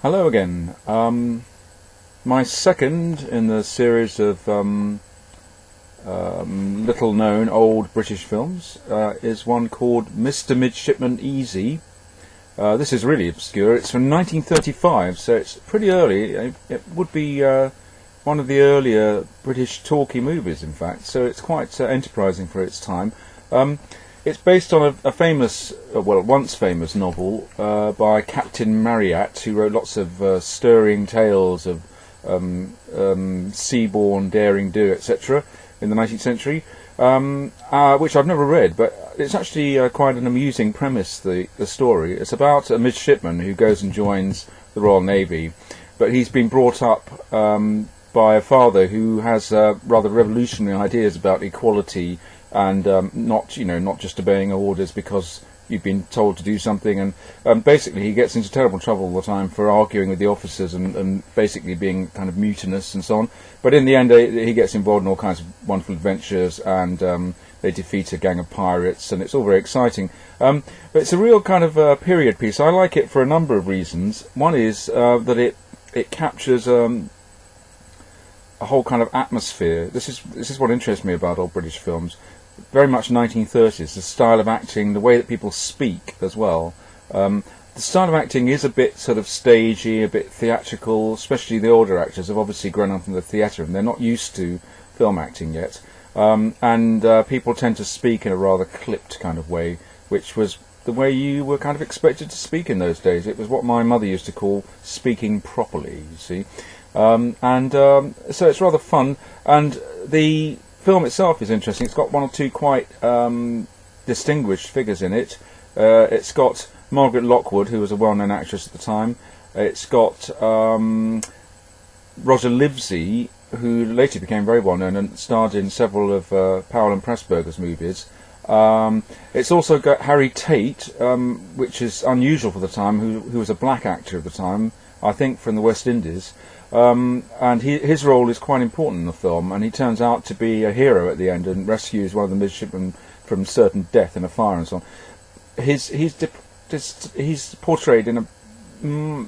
Hello again. My second in the series of little-known old British films is one called Mr. Midshipman Easy. This is really obscure. It's from 1935, so it's pretty early. It would be one of the earlier British talkie movies, in fact, so it's quite enterprising for its time. It's based on a famous, once famous novel by Captain Marryat, who wrote lots of stirring tales of seaborne daring do, etc. in the 19th century, which I've never read, but it's actually quite an amusing premise, the story. It's about a midshipman who goes and joins the Royal Navy, but he's been brought up by a father who has rather revolutionary ideas about equality and not just obeying orders because you've been told to do something, and basically he gets into terrible trouble all the time for arguing with the officers and basically being kind of mutinous and so on. But in the end he gets involved in all kinds of wonderful adventures, and they defeat a gang of pirates, and it's all very exciting. But it's a real kind of period piece. I like it for a number of reasons. One is that it captures a whole kind of atmosphere. This is what interests me about old British films. Very much 1930s, the style of acting, the way that people speak as well. The style of acting is a bit sort of stagey, a bit theatrical, especially the older actors have obviously grown up in the theatre and they're not used to film acting yet. And people tend to speak in a rather clipped kind of way, which was the way you were kind of expected to speak in those days. It was what my mother used to call speaking properly, you see. So it's rather fun, and the film itself is interesting. It's got one or two quite distinguished figures in it. It's got Margaret Lockwood, who was a well-known actress at the time. It's got Roger Livesey, who later became very well-known and starred in several of Powell and Pressburger's movies. It's also got Harry Tate, which is unusual for the time, who was a black actor at the time, I think from the West Indies. And his role is quite important in the film, and he turns out to be a hero at the end and rescues one of the midshipmen from certain death in a fire and so on. He's portrayed in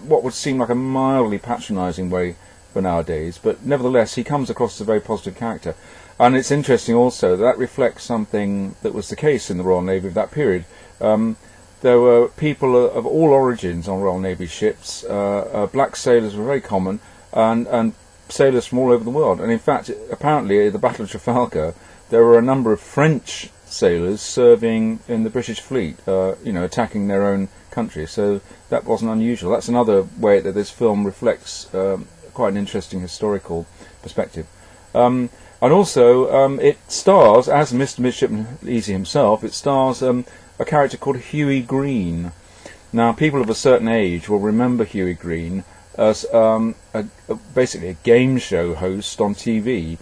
what would seem like a mildly patronising way for nowadays, but nevertheless he comes across as a very positive character. And it's interesting also that reflects something that was the case in the Royal Navy of that period. There were people of all origins on Royal Navy ships. Black sailors were very common, and sailors from all over the world. And in fact, apparently at the Battle of Trafalgar, there were a number of French sailors serving in the British fleet, attacking their own country. So that wasn't unusual. That's another way that this film reflects quite an interesting historical perspective. And also, it stars, as Mr. Midshipman Easy himself, it stars a character called Hugh Green. Now, people of a certain age will remember Hugh Green as basically a game show host on TV,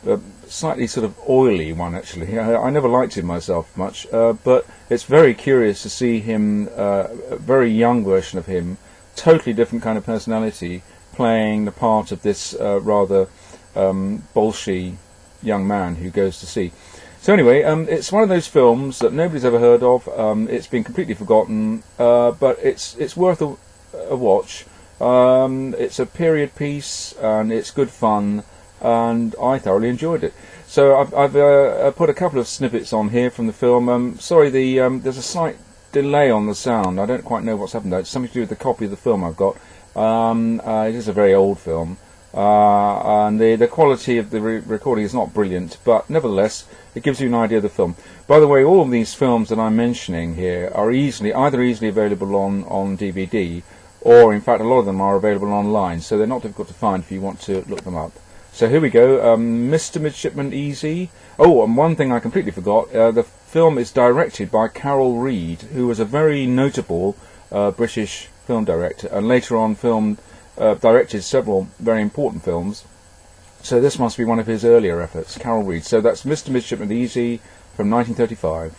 a slightly sort of oily one actually. I never liked him myself much, but it's very curious to see him, a very young version of him, totally different kind of personality, playing the part of this rather bolshy young man who goes to sea. So anyway, it's one of those films that nobody's ever heard of. It's been completely forgotten, but it's worth a watch. It's a period piece, and it's good fun, and I thoroughly enjoyed it. So I've put a couple of snippets on here from the film. Sorry, there's a slight delay on the sound. I don't quite know what's happened there. It's something to do with the copy of the film I've got. It is a very old film, and the quality of the recording is not brilliant, but nevertheless it gives you an idea of the film. By the way, all of these films that I'm mentioning here are either easily available on DVD, or in fact a lot of them are available online, so they're not difficult to find if you want to look them up. So here we go, Mr. Midshipman Easy. Oh, and one thing I completely forgot, the film is directed by Carol Reed, who was a very notable British film director, and later on directed several very important films. So this must be one of his earlier efforts, Carol Reed. So that's Mr. Midshipman Easy from 1935.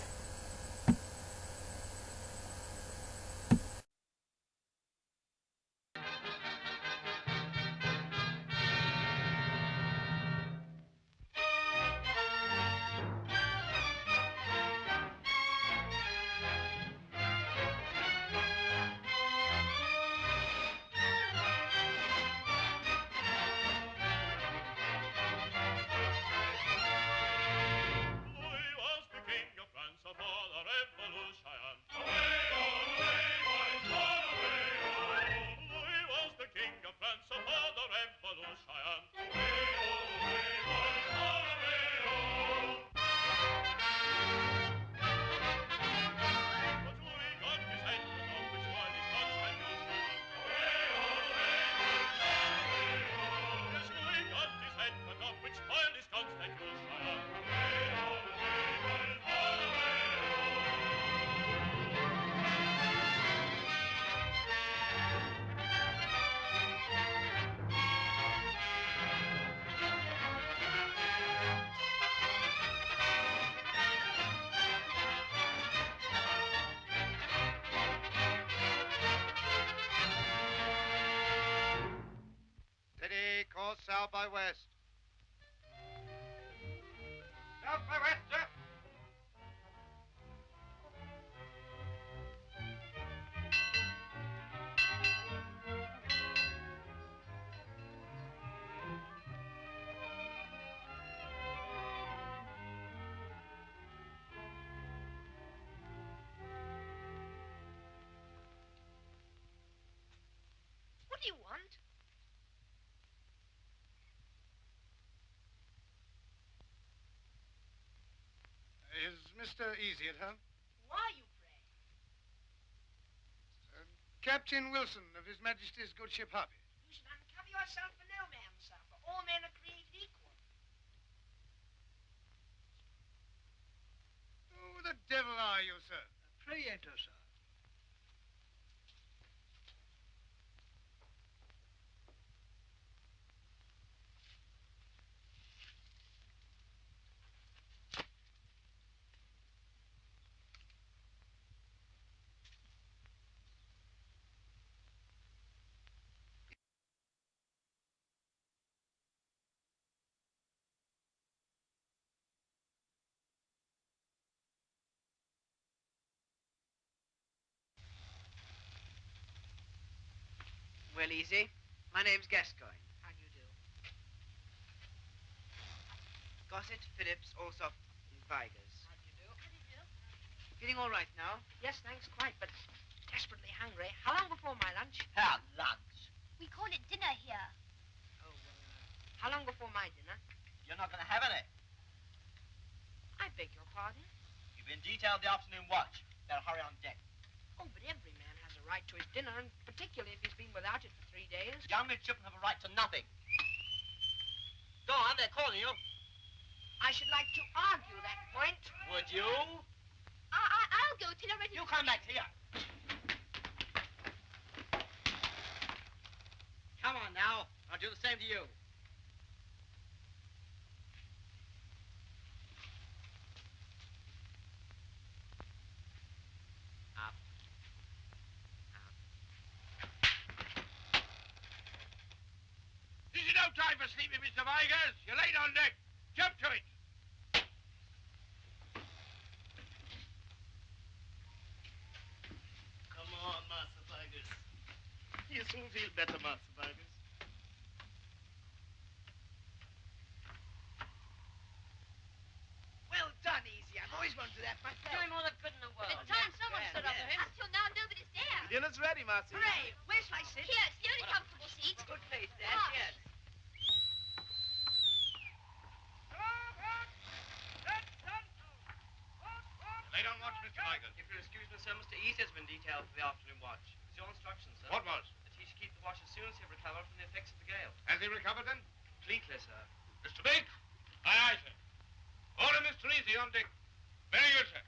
south by west. South by west, sir. What do you want? Is Mr. Easy at home? Who are you, pray? Captain Wilson of His Majesty's good ship Harpy. You should uncover yourself for no man, sir, for all men are created equal. Who the devil are you, sir? Pray enter, sir. Well, Easy. My name's Gascoigne. How do you do? Gossett, Phillips, Allsop, and Vigors. How do you do? How do you do? Feeling all right now? Yes, thanks, quite, but desperately hungry. How long before my lunch? Have lunch. We call it dinner here. Oh, well, how long before my dinner? You're not going to have any. I beg your pardon? You've been detailed the afternoon watch. Better hurry on deck. Oh, but every man has a right to his dinner, and particularly if he's been without it for 3 days. Young midshipmen have a right to nothing. Go on, they're calling you. I should like to argue that point. Would you? I'll go till I'm ready. You come back here. Come on now. I'll do the same to you. Up. This is no time for sleeping, Mr. Vigors. You're late on deck. Jump to it. Come on, Master Vigors. You soon feel better, Master Vigors. Well done, Easy. I've always wanted that myself. Doing all the good in the world. It's time someone stood up for him. Until now, nobody's there. Dinner's ready, Master. Hooray! Where shall I sit? Here, it's the only comfortable seat. Good place, Dad. Gosh. Yes. Late on watch, Mr. Vigors. If you'll excuse me, sir, Mr. Easy has been detailed for the afternoon watch. It's your instruction, sir. What was? That he should keep the watch as soon as he recovered from the effects of the gale. Has he recovered then? Completely, sir. Mr. Biggs? Aye, aye, sir. Order Mr. Easy on deck. Very good, sir.